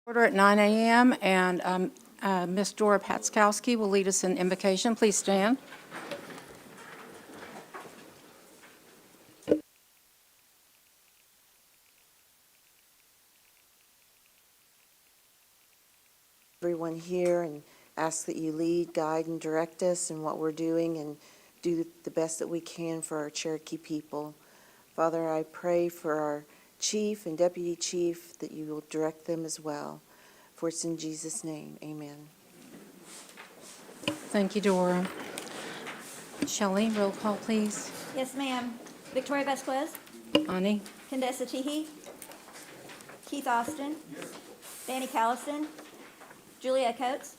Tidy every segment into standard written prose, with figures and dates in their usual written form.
Order at 9 a.m. and Ms. Dora Patskowski will lead us in invocation. Please stand. Everyone here, and ask that you lead, guide, and direct us in what we're doing and do the best that we can for our Cherokee people. Father, I pray for our chief and deputy chief that you will direct them as well. For it's in Jesus' name, amen. Thank you, Dora. Shelley, roll call, please. Yes, ma'am. Victoria Vasquez, Ani? Condesa Teehee, Keith Austin, Danny Calliston, Julia Coates,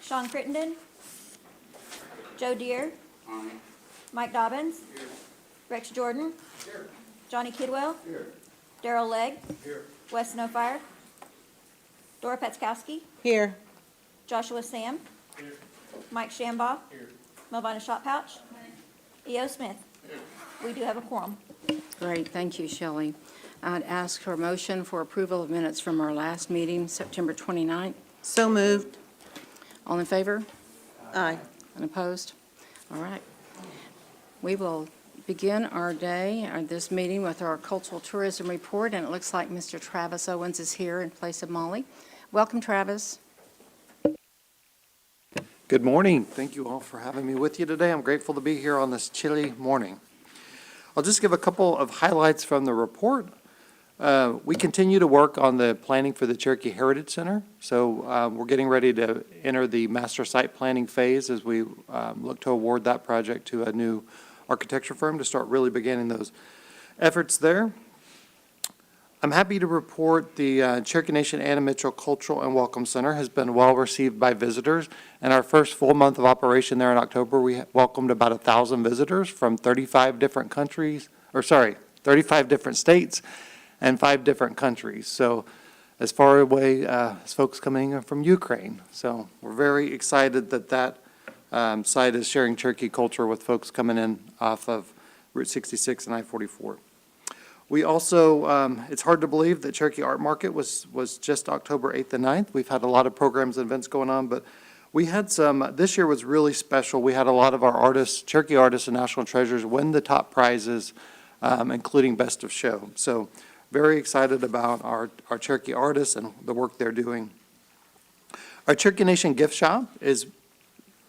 Sean Crittenden, Joe Deere, Mike Dobbins, Rex Jordan, Johnny Kidwell, Daryl Legg, Wes Snowfire, Dora Petskowski, Here. Joshua Sam, Mike Shambaugh, Melvina Shotpouch, E.O. Smith. We do have a quorum. Great, thank you, Shelley. I'd ask for a motion for approval of minutes from our last meeting, September 29th. So moved. All in favor? Aye. Unopposed? All right. We will begin our day, this meeting, with our cultural tourism report, and it looks like Mr. Travis Owens is here in place of Molly. Welcome, Travis. Good morning. Thank you all for having me with you today. I'm grateful to be here on this chilly morning. I'll just give a couple of highlights from the report. We continue to work on the planning for the Cherokee Heritage Center. So we're getting ready to enter the master site planning phase as we look to award that project to a new architecture firm to start really beginning those efforts there. I'm happy to report the Cherokee Nation Anna Mitchell Cultural and Welcome Center has been well received by visitors. And our first full month of operation there in October, we welcomed about 1,000 visitors from 35 different countries, 35 different states and 5 different countries. So as far away as folks coming from Ukraine. So we're very excited that that site is sharing Cherokee culture with folks coming in off of Route 66 and I-44. We also, it's hard to believe that Cherokee Art Market was just October 8th and 9th. We've had a lot of programs and events going on, but we had some, this year was really special. We had a lot of our artists, Cherokee artists and national treasures, win the top prizes, including Best of Show. So very excited about our Cherokee artists and the work they're doing. Our Cherokee Nation gift shop has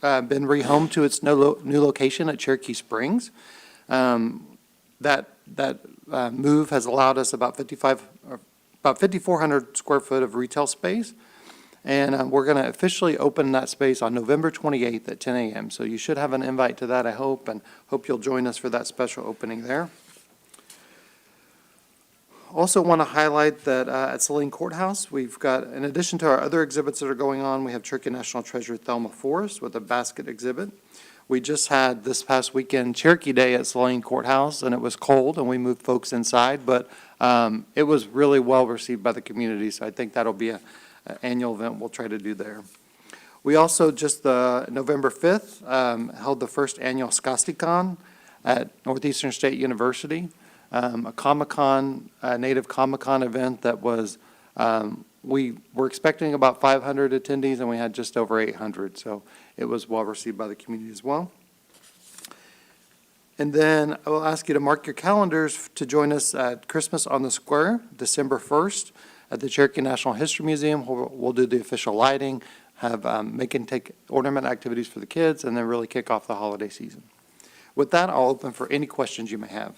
been rehomed to its new location at Cherokee Springs. That move has allowed us about 5,400 square foot of retail space. And we're going to officially open that space on November 28th at 10 a.m. So you should have an invite to that, I hope, and hope you'll join us for that special opening there. Also want to highlight that at Saline Courthouse, we've got, in addition to our other exhibits that are going on, we have Cherokee National Treasure Thelma Forest with a basket exhibit. We just had this past weekend Cherokee Day at Saline Courthouse, and it was cold, and we moved folks inside, but it was really well received by the community, so I think that'll be an annual event we'll try to do there. We also just November 5th held the first annual Skostikon at Northeastern State University, a Comic-Con, native Comic-Con event that was, we were expecting about 500 attendees, and we had just over 800, so it was well received by the community as well. And then I will ask you to mark your calendars to join us at Christmas on the Square, December 1st, at the Cherokee National History Museum. We'll do the official lighting, have make and take ornament activities for the kids, and then really kick off the holiday season. With that, I'll open for any questions you may have.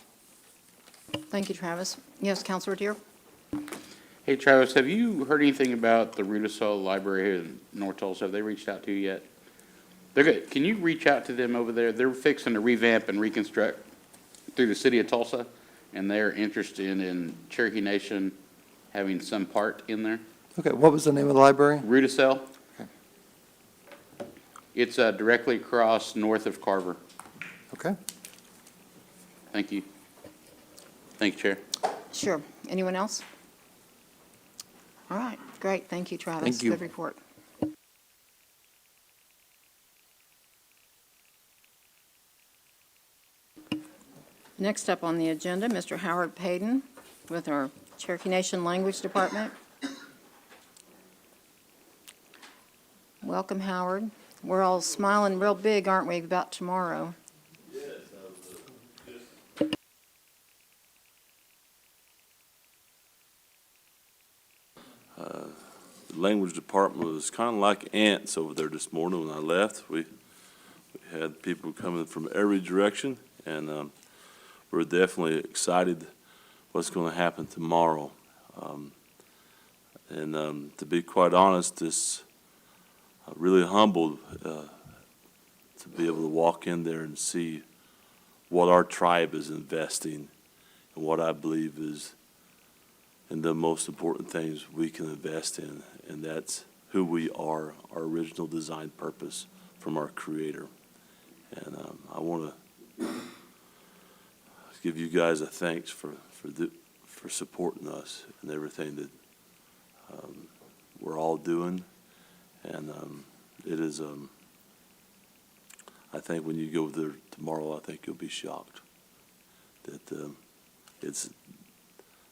Thank you, Travis. Yes, Councilor Deere? Hey, Travis, have you heard anything about the Rudisell Library here in North Tulsa? Have they reached out to you yet? They're good. Can you reach out to them over there? They're fixing to revamp and reconstruct through the city of Tulsa, and they're interested in Cherokee Nation having some part in there. Okay, what was the name of the library? Rudisell. Okay. It's directly across north of Carver. Okay. Thank you. Thank you, Chair. Sure. Anyone else? All right, great. Thank you, Travis. Thank you. Good report. Next up on the agenda, Mr. Howard Payton with our Cherokee Nation Language Department. Welcome, Howard. We're all smiling real big, aren't we, about tomorrow? The language department was kind of like ants over there this morning when I left. We had people coming from every direction, and we're definitely excited what's going to happen tomorrow. To be quite honest, this really humbled to be able to walk in there and see what our tribe is investing and what I believe is and the most important things we can invest in, and that's who we are, our original design purpose from our Creator. And I want to give you guys a thanks for supporting us and everything that we're all doing. And it is, I think when you go there tomorrow, I think you'll be shocked that it's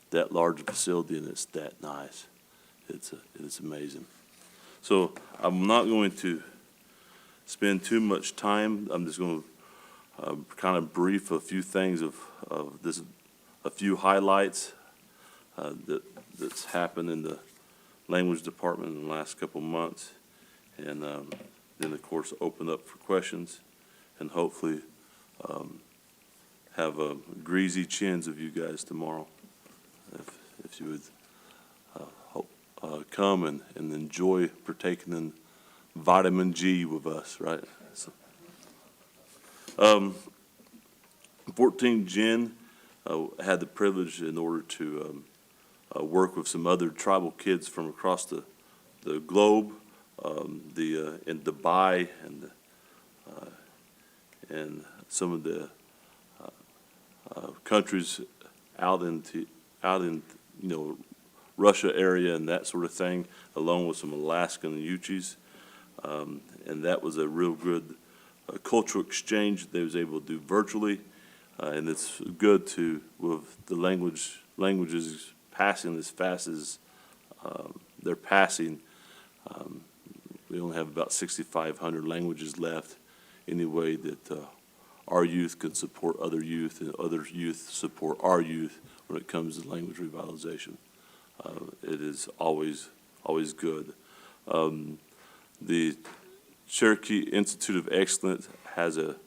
that large a facility and it's that nice. It's amazing. So I'm not going to spend too much time. I'm just going to kind of brief a few things of this, a few highlights that's happened in the language department in the last couple months, and then of course open up for questions, and hopefully have greasy chins of you guys tomorrow. If you would come and enjoy partaking in vitamin G with us, right? So, 14 Gen had the privilege in order to work with some other tribal kids from across the globe, in Dubai and some of the countries out in Russia area and that sort of thing, along with some Alaskan Uchis, and that was a real good cultural exchange that they was able to do virtually, and it's good to with the languages passing as fast as they're passing. We only have about 6,500 languages left. Any way that our youth can support other youth and other youth support our youth when it comes to language revitalization. It is always good. The Cherokee Institute of Excellence has a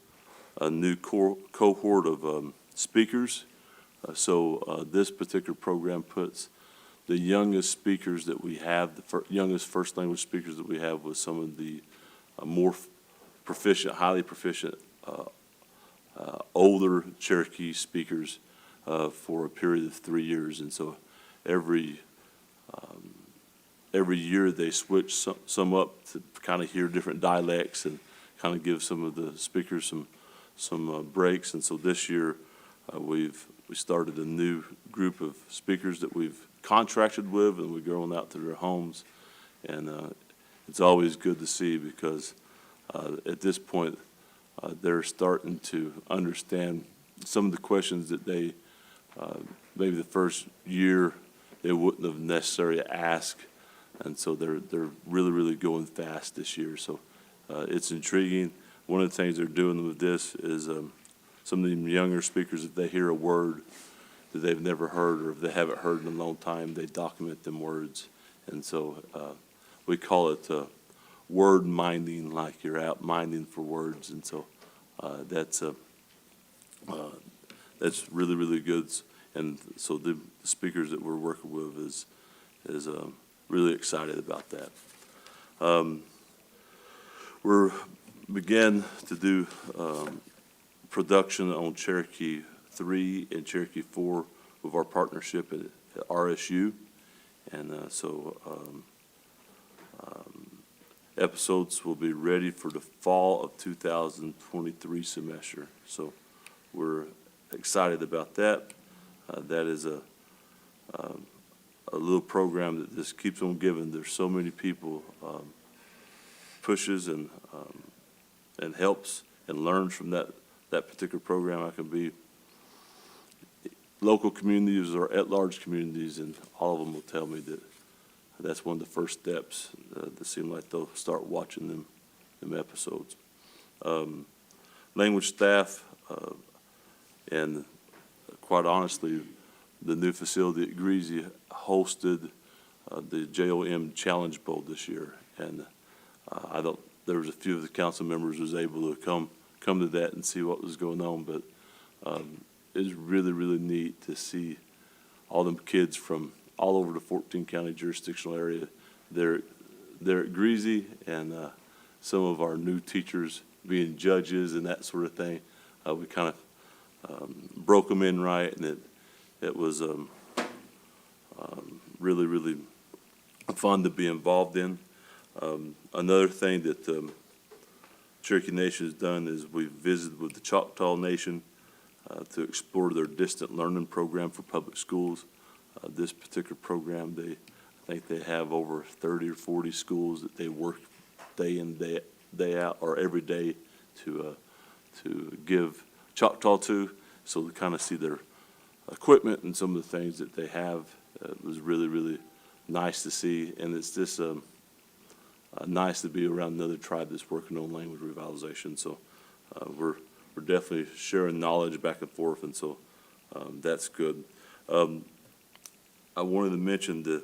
new cohort of speakers. So this particular program puts the youngest speakers that we have, the youngest first language speakers that we have, with some of the more proficient, highly proficient, older Cherokee speakers for a period of 3 years. And so every year they switch some up to kind of hear different dialects and kind of give some of the speakers some breaks. And so this year we started a new group of speakers that we've contracted with, and we're going out to their homes. And it's always good to see, because at this point they're starting to understand some of the questions that they maybe the first year they wouldn't have necessarily asked, and so they're really going fast this year. So it's intriguing. One of the things they're doing with this is some of the younger speakers, if they hear a word that they've never heard or if they haven't heard in a long time, they document them words. And so we call it word minding, like you're out minding for words. And so that's really good. And so the speakers that we're working with is really excited about that. We're began to do production on Cherokee 3 and Cherokee 4 with our partnership at RSU. And so episodes will be ready for the fall of 2023 semester. So we're excited about that. That is a little program that just keeps on giving. There's so many people pushes and helps and learns from that particular program. I can be local communities or at-large communities, and all of them will tell me that that's one of the first steps that seem like they'll start watching them episodes. Language staff, and quite honestly, the new facility at Greasy hosted the JOM Challenge Bowl this year, and there was a few of the council members was able to come to that and see what was going on, but it's really, really neat to see all them kids from all over the 14-county jurisdictional area. They're at Greasy, and some of our new teachers being judges and that sort of thing. We kind of broke them in right, and it was really, really fun to be involved in. Another thing that Cherokee Nation has done is we've visited with the Choctaw Nation to explore their distant learning program for public schools. This particular program, I think they have over 30 or 40 schools that they work day in, day out, or every day to give Choctaw to, so to kind of see their equipment and some of the things that they have. It was really, really nice to see, and it's just nice to be around another tribe that's working on language revitalization. So we're definitely sharing knowledge back and forth, and so that's good. I wanted to mention the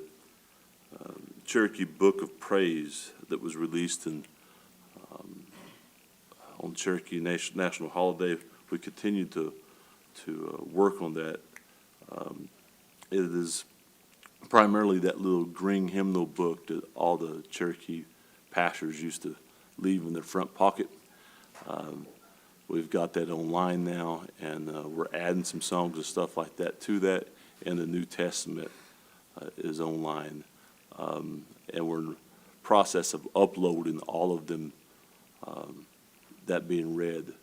Cherokee Book of Praise that was released on Cherokee National Holiday. We continue to work on that. It is primarily that little green hymnal book that all the Cherokee pastors used to leave in their front pocket. We've got that online now, and we're adding some songs and stuff like that to that, and the New Testament is online. And we're in the process of uploading all of them, that being read.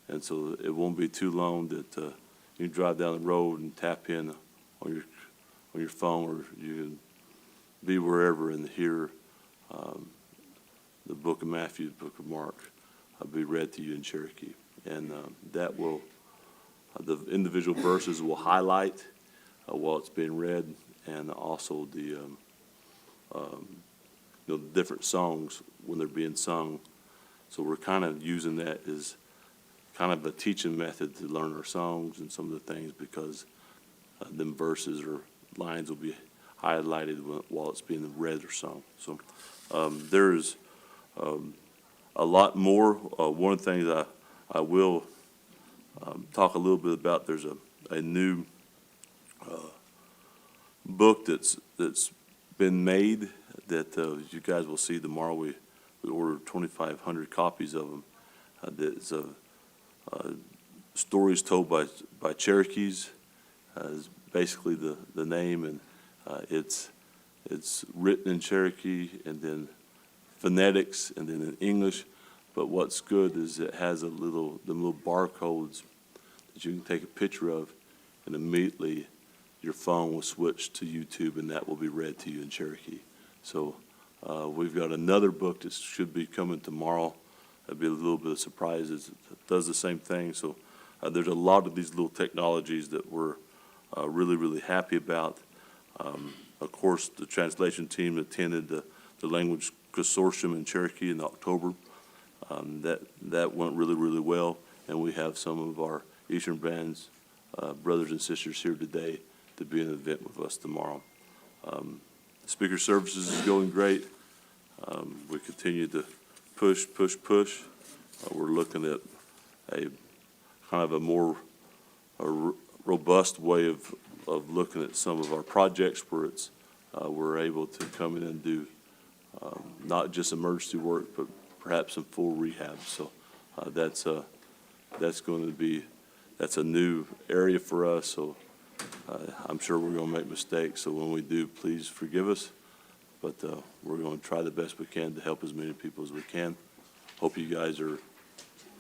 And so it won't be too long that you drive down the road and tap in on your phone, or you can be wherever and hear the book of Matthew, the book of Mark, be read to you in Cherokee. And that will, the individual verses will highlight while it's being read, and also the different songs when they're being sung. So we're kind of using that as kind of a teaching method to learn our songs and some of the things, because them verses or lines will be highlighted while it's being read or sung. So there's a lot more. One of the things I will talk a little bit about, there's a new book that's been made that you guys will see tomorrow. We ordered 2,500 copies of them. That's stories told by Cherokees is basically the name, and it's written in Cherokee and then phonetics and then in English. But what's good is it has them little barcodes that you can take a picture of, and immediately your phone will switch to YouTube, and that will be read to you in Cherokee. So we've got another book that should be coming tomorrow. That'll be a little bit of surprise. It does the same thing. So there's a lot of these little technologies that we're really, really happy about. Of course, the translation team attended the Language Consortium in Cherokee in October. That went really, really well, and we have some of our Eastern Bands brothers and sisters here today to be in an event with us tomorrow. Speaker services is going great. We continue to push. We're looking at a kind of a more robust way of looking at some of our projects where it's we're able to come in and do not just emergency work, but perhaps some full rehab. So that's going to be, that's a new area for us. So I'm sure we're going to make mistakes. So when we do, please forgive us. But we're going to try the best we can to help as many people as we can. Hope you guys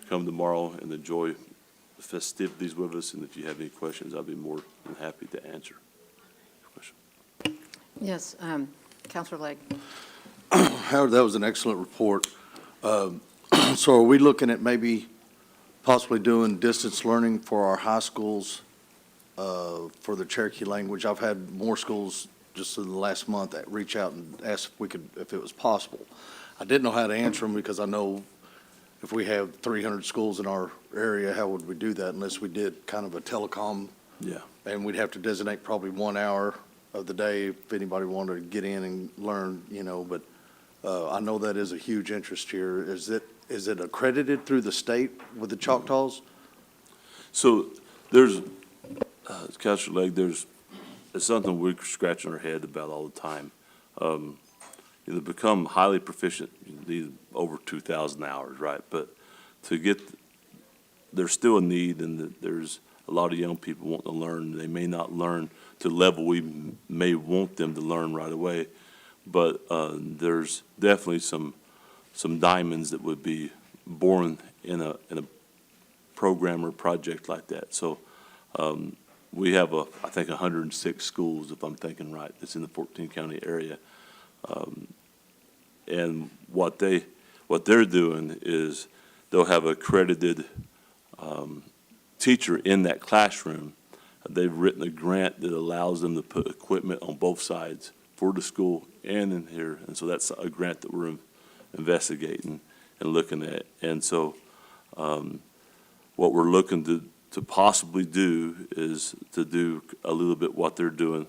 come tomorrow and enjoy the festivities with us. And if you have any questions, I'll be more than happy to answer your question. Yes, Counselor Legg. Howard, that was an excellent report. So are we looking at maybe possibly doing distance learning for our high schools for the Cherokee language? I've had more schools just in the last month, that reach out and ask if it was possible. I didn't know how to answer them because I know if we have 300 schools in our area, how would we do that unless we did kind of a telecom? Yeah. And we'd have to designate probably 1 hour of the day if anybody wanted to get in and learn, but I know that is a huge interest here. Is it accredited through the state with the Choctaws? So there's, Counselor Legg, it's something we're scratching our head about all the time. To become highly proficient, you need over 2,000 hours, right? But there's still a need, and there's a lot of young people wanting to learn. They may not learn to the level we may want them to learn right away, but there's definitely some diamonds that would be born in a program or project like that. So we have I think 106 schools, if I'm thinking right, that's in the 14 county area. And what they're doing is they'll have a accredited teacher in that classroom. They've written a grant that allows them to put equipment on both sides for the school and in here. And so that's a grant that we're investigating and looking at. And so what we're looking to possibly do is to do a little bit what they're doing.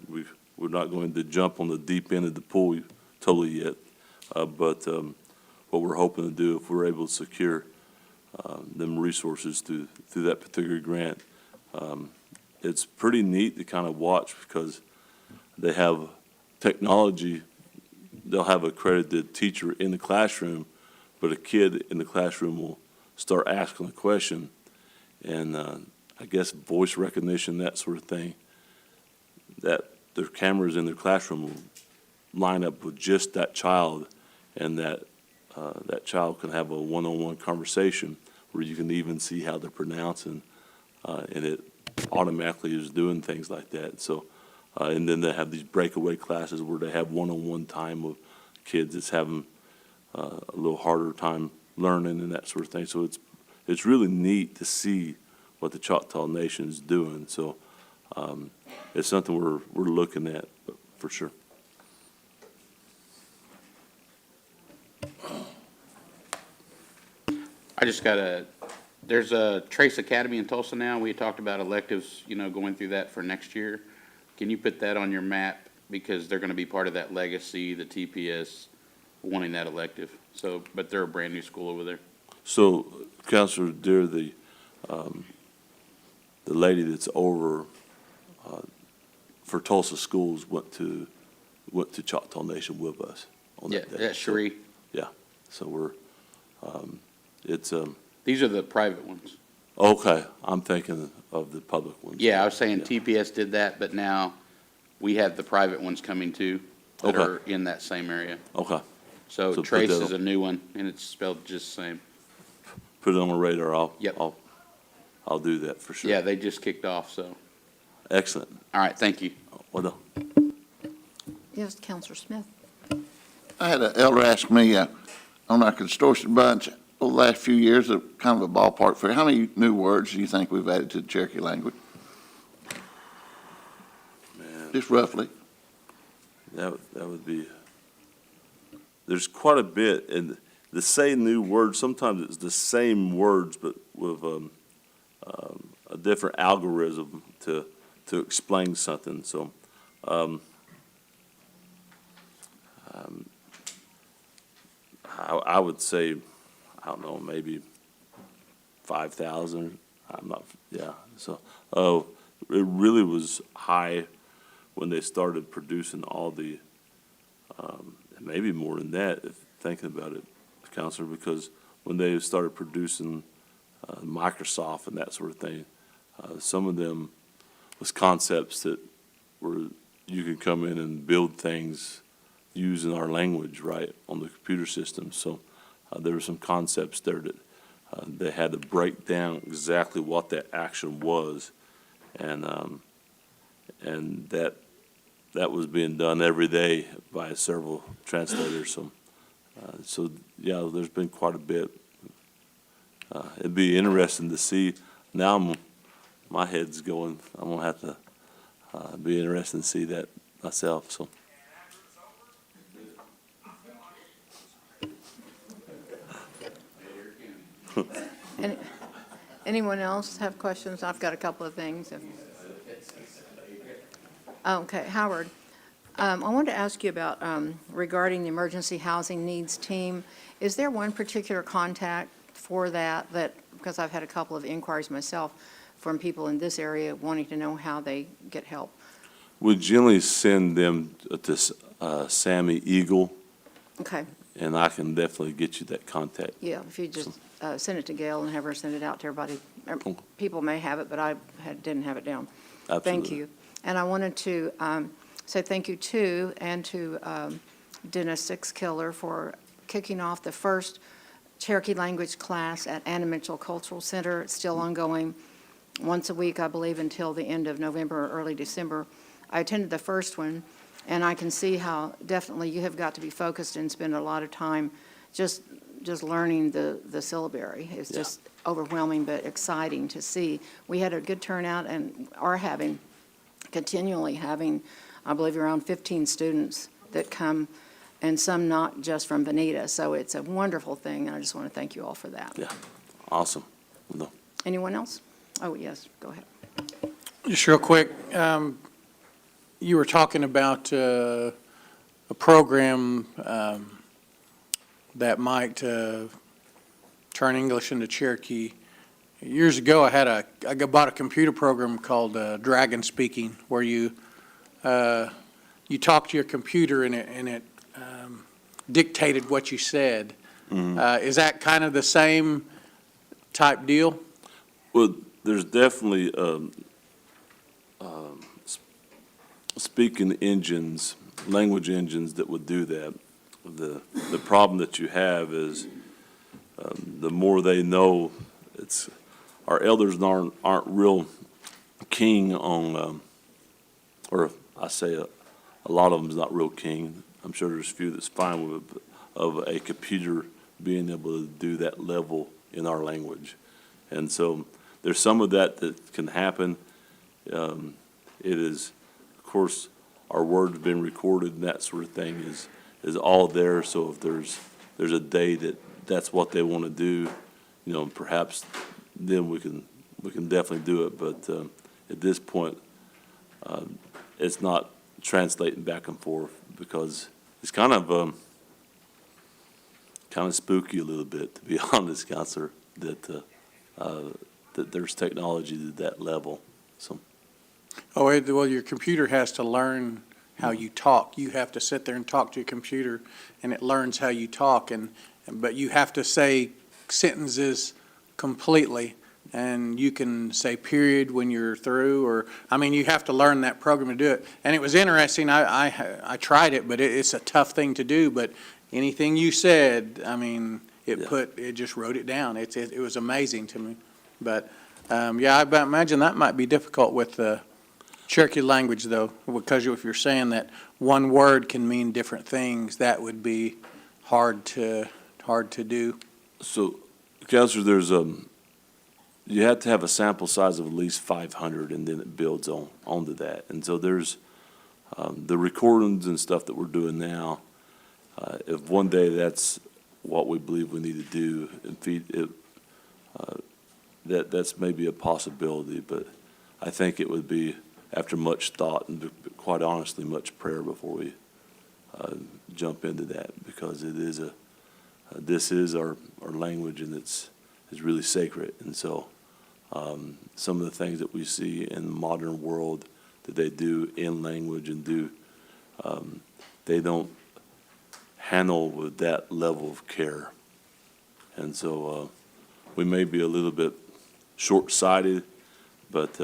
We're not going to jump on the deep end of the pool totally yet, but what we're hoping to do, if we're able to secure them resources through that particular grant, it's pretty neat to kind of watch because they have technology. They'll have an accredited teacher in the classroom, but a kid in the classroom will start asking a question, and I guess voice recognition, that sort of thing, that their cameras in their classroom will line up with just that child, and that child can have a one-on-one conversation where you can even see how they're pronouncing, and it automatically is doing things like that. So, and then they have these breakaway classes where they have one-on-one time with kids that's having a little harder time learning and that sort of thing. So it's really neat to see what the Choctaw Nation is doing. So it's something we're looking at for sure. There's a Trace Academy in Tulsa now. We talked about electives, going through that for next year. Can you put that on your map? Because they're going to be part of that legacy, the TPS, wanting that elective. So, but they're a brand-new school over there. So, Counselor Deere, the lady that's over for Tulsa schools went to Choctaw Nation with us on that day. Yeah, Cherie. Yeah, so we're, These are the private ones. okay, I'm thinking of the public ones. Yeah, I was saying Yeah. TPS did that, but now we have the private ones coming too that Okay. are in that same area. Okay, So So put Trace that is on- a new one, and it's spelled just the same. put it on the radar. Yep. I'll do that for sure. Yeah, they just kicked off, so. Excellent. All right, thank you. Well done. Yes, Counselor Smith. I had an elder ask me on our consortium bunch over the last few years, kind of a ballpark figure, how many new words do you think we've added to the Cherokee language? Man, Just roughly. that would be, there's quite a bit, and to say new words, sometimes it's the same words, but with a different algorithm to explain something. So, I would say, I don't know, maybe 5,000. I'm not, yeah. So, it really was high when they started producing all the, maybe more than that, if thinking about it, Counselor, because when they started producing Microsoft and that sort of thing, some of them was concepts that were, you could come in and build things using our language, right, on the computer system. So there were some concepts there that they had to break down exactly what that action was, and that was being done every day by several translators. So yeah, there's been quite a bit. It'd be interesting to see. Now my head's going. I'm gonna have to be interested to see that myself, so. Any- Anyone else have questions? I've got a couple of things. Okay, Howard, I wanted to ask you about regarding the emergency housing needs team. Is there one particular contact for that, because I've had a couple of inquiries myself from people in this area wanting to know how they get help? We generally send them to Sammy Eagle, Okay, and I can definitely get you that contact. yeah, if you just send it to Gail and have her send it out to everybody. People may have it, but I didn't have it down. Thank Absolutely. you. And I wanted to say thank you to, and to Dennis Sixkiller for kicking off the first Cherokee language class at Anna Mitchell Cultural Center. It's still ongoing once a week, I believe, until the end of November or early December. I attended the first one, and I can see how definitely you have got to be focused and spend a lot of time just learning the syllabary. It's Yeah. just overwhelming but exciting to see. We had a good turnout and are continually having, I believe, around 15 students that come, and some not just from Bonita. So it's a wonderful thing, and I just want to thank you all for that. Yeah, awesome. No. Anyone else? Oh, yes, go ahead. Just real quick, you were talking about a program that might turn English into Cherokee. Years ago, I bought a computer program called Dragon Speaking, where you talk to your computer and it dictated what you said. Is that kind of the same type deal? Well, there's definitely speaking engines, language engines that would do that. The problem that you have is the more they know, our elders aren't real keen on, or I say a lot of them's not real keen. I'm sure there's a few that's fine with it, of a computer being able to do that level in our language. And so there's some of that can happen. It is, of course, our words being recorded and that sort of thing is all there. So if there's a day that's what they want to do, perhaps then we can definitely do it. But at this point, it's not translating back and forth because it's kind of spooky a little bit, to be honest, Counselor, that there's technology to that level. So. Oh, well, your computer has to learn how you talk. You have to sit there and talk to your computer, and it learns how you talk. But you have to say sentences completely, and you can say period when you're through, you have to learn that program to do it. And it was interesting. I tried it, but it's a tough thing to do. But anything you said, it just wrote it down. It was amazing to me. But I imagine that might be difficult with the Cherokee language, though, because if you're saying that one word can mean different things, that would be hard to do. So, Counselor, you have to have a sample size of at least 500, and then it builds onto that. And so there's the recordings and stuff that we're doing now. If one day that's what we believe we need to do and feed it, that's maybe a possibility. But I think it would be after much thought and, quite honestly, much prayer before we jump into that, because this is our language, and it's really sacred. And so some of the things that we see in the modern world that they do in language and they don't handle with that level of care. And so we may be a little bit short-sighted, but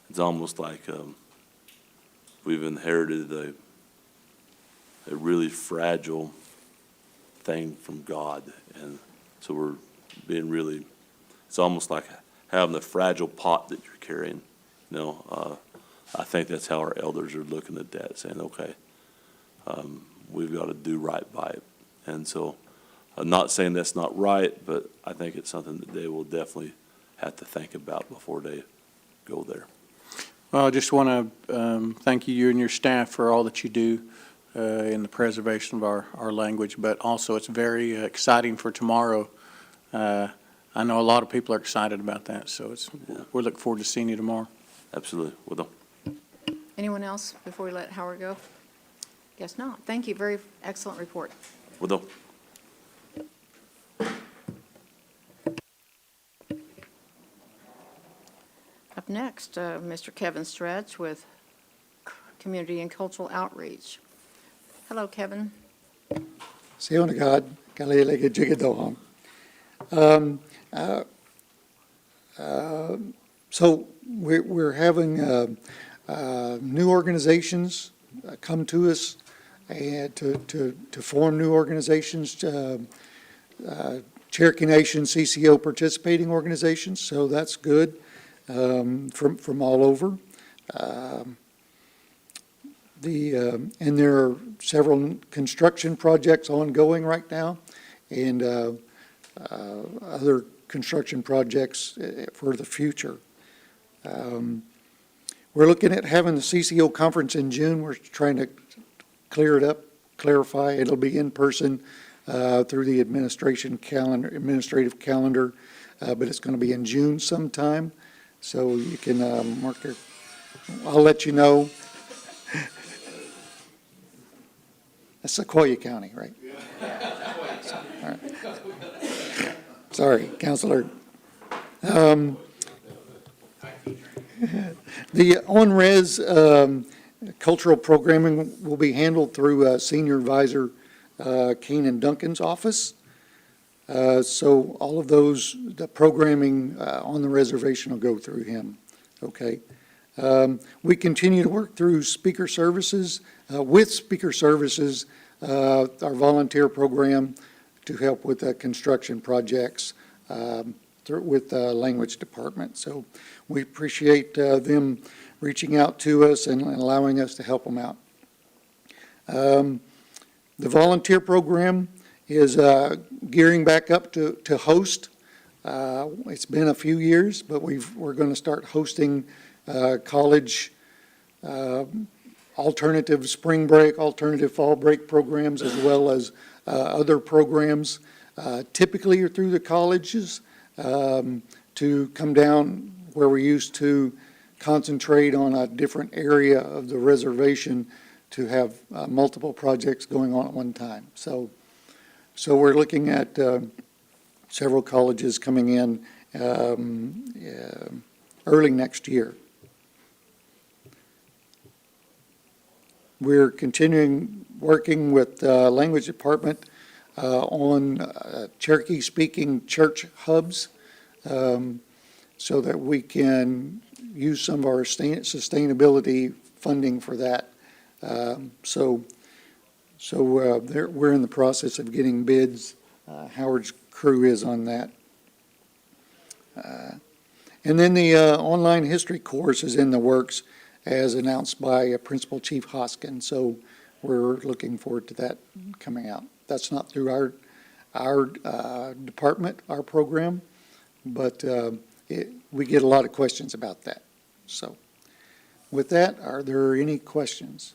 it's almost like we've inherited a really fragile thing from God. And so we're being really, it's almost like having a fragile pot that you're carrying. I think that's how our elders are looking at that, saying, okay, we've got to do right by it. And so I'm not saying that's not right, but I think it's something that they will definitely have to think about before they go there. Well, I just want to thank you and your staff for all that you do in the preservation of our language, but also it's very exciting for tomorrow. I know a lot of people are excited about that, so we look forward to seeing you tomorrow. Absolutely. Well done. Anyone else before we let Howard go? Guess not. Thank you. Very excellent report. Well done. Up next, Mr. Kevin Stretch with Community and Cultural Outreach. Hello, Kevin. Seonagad, Kalilega Jigadoham. So we're having new organizations come to us and to form new organizations, Cherokee Nation CCO participating organizations, so that's good from all over. And there are several construction projects ongoing right now, and other construction projects for the future. We're looking at having the CCO conference in June. We're trying to clear it up, clarify. It'll be in person through the administrative calendar, but it's going to be in June sometime. So you can mark your, I'll let you know. That's Sequoia County, right? All right. Sorry, Counselor. The on-res cultural programming will be handled through Senior Advisor Keenan Duncan's office. So all of those, the programming on the reservation will go through him, okay? We continue to work through speaker services, with speaker services, our volunteer program to help with construction projects with the language department. So we appreciate them reaching out to us and allowing us to help them out. The volunteer program is gearing back up to host. It's been a few years, but we're going to start hosting college alternative spring break, alternative fall break programs, as well as other programs, typically through the colleges, to come down where we used to concentrate on a different area of the reservation to have multiple projects going on at one time. So we're looking at several colleges coming in early next year. We're continuing working with the language department on Cherokee-speaking church hubs so that we can use some of our sustainability funding for that. We're in the process of getting bids. Howard's crew is on that. And then the online history course is in the works, as announced by Principal Chief Hoskin. So we're looking forward to that coming out. That's not through our department, our program, but we get a lot of questions about that. So with that, are there any questions?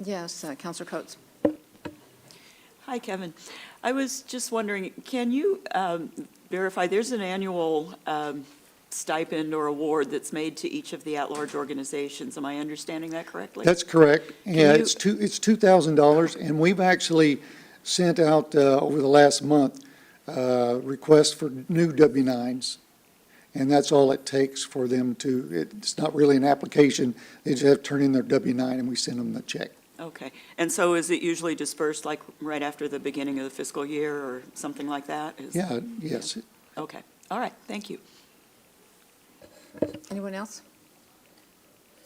Yes, Counselor Coates. Hi, Kevin. I was just wondering, can you verify, there's an annual stipend or award that's made to each of the at-large organizations. Am I understanding that correctly? That's correct. Yeah, you- it's $2,000, and we've actually sent out over the last month requests for new W-9s, and that's all it takes for them to. It's not really an application. They just have to turn in their W-9, and we send them the check. Okay. And so is it usually dispersed like right after the beginning of the fiscal year or something like that? Yeah. Yes. Okay. All right. Thank you. Anyone else?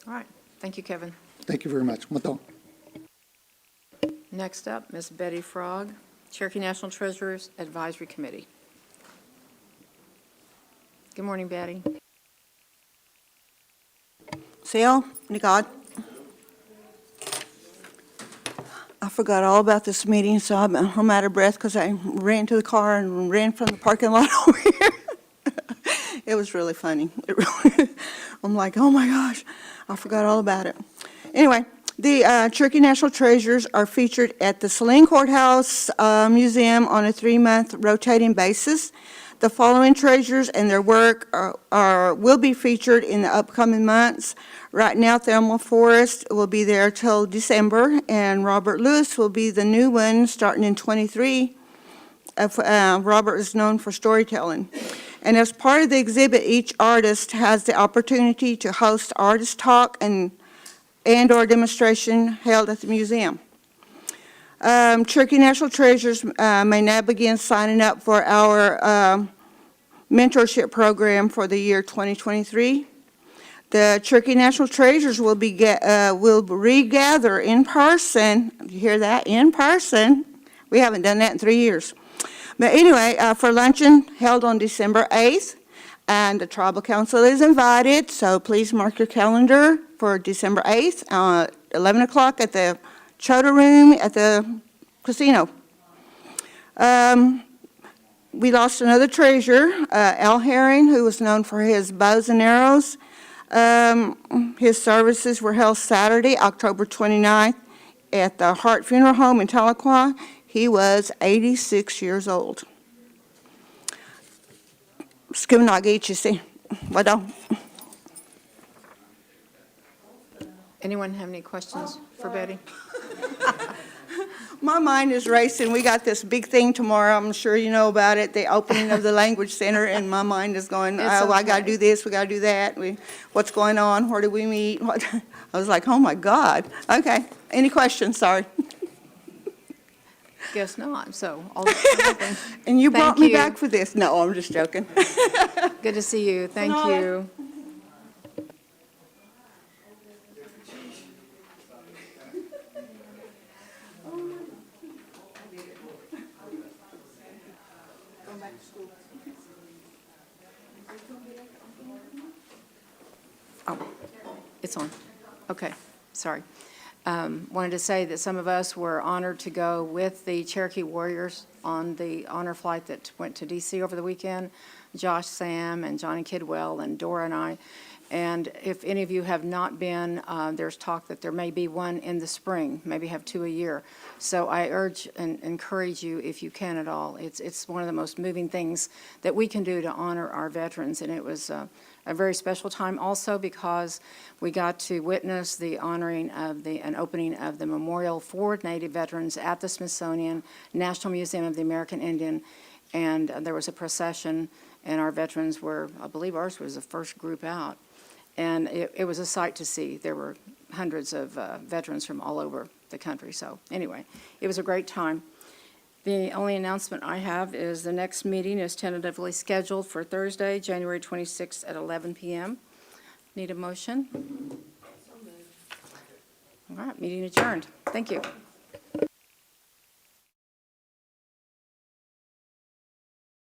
All right. Thank you, Kevin. Thank you very much. Matong. Next up, Ms. Betty Frog, Cherokee National Treasurers Advisory Committee. Good morning, Betty. Sale, Nagad. I forgot all about this meeting, so I'm out of breath because I ran to the car and ran from the parking lot over here. It was really funny. I'm like, oh my gosh, I forgot all about it. Anyway, the Cherokee National Treasures are featured at the Saline Courthouse Museum on a 3-month rotating basis. The following treasures and their work will be featured in the upcoming months. Right now, Thelma Forrest will be there till December, and Robert Lewis will be the new one starting in /23. Robert is known for storytelling. And as part of the exhibit, each artist has the opportunity to host artist talk and/or demonstration held at the museum. Cherokee National Treasures may now begin signing up for our mentorship program for the year 2023. The Cherokee National Treasures will regather in person. You hear that? In person. We haven't done that in 3 years. But anyway, for luncheon held on December 8th, and the Tribal Council is invited, so please mark your calendar for December 8th, 11 o'clock at the Chota Room at the casino. We lost another treasure, Al Herring, who was known for his bows and arrows. His services were held Saturday, October 29th, at the Hart Funeral Home in Tahlequah. He was 86 years old. Skumnagitchisi. Wado. Anyone have any questions for Betty? My mind is racing. We got this big thing tomorrow. I'm sure you know about it, the opening of the Language Center, and my mind is going, It's oh, I got to okay. do this, we got to do that. What's going on? Where do we meet? I was like, oh, my God. Okay. Any questions? Sorry. Guess not, so all the And you brought Thank me you. back for this. No, I'm just joking. Good to see you. Thank Sonata. you. Oh, it's on. Okay, sorry. Wanted to say that some of us were honored to go with the Cherokee Warriors on the honor flight that went to D.C. over the weekend. Josh, Sam, and Johnny Kidwell, and Dora and I. And if any of you have not been, there's talk that there may be one in the spring, maybe have 2 a year. So I urge and encourage you, if you can at all. It's one of the most moving things that we can do to honor our veterans, and it was a very special time also because we got to witness the honoring of and opening of the memorial for Native veterans at the Smithsonian National Museum of the American Indian, and there was a procession, and our veterans were, I believe ours was the first group out, and it was a sight to see. There were hundreds of veterans from all over the country, so anyway, it was a great time. The only announcement I have is the next meeting is tentatively scheduled for Thursday, January 26th at 11 p.m. Need a motion? All right, meeting adjourned. Thank you.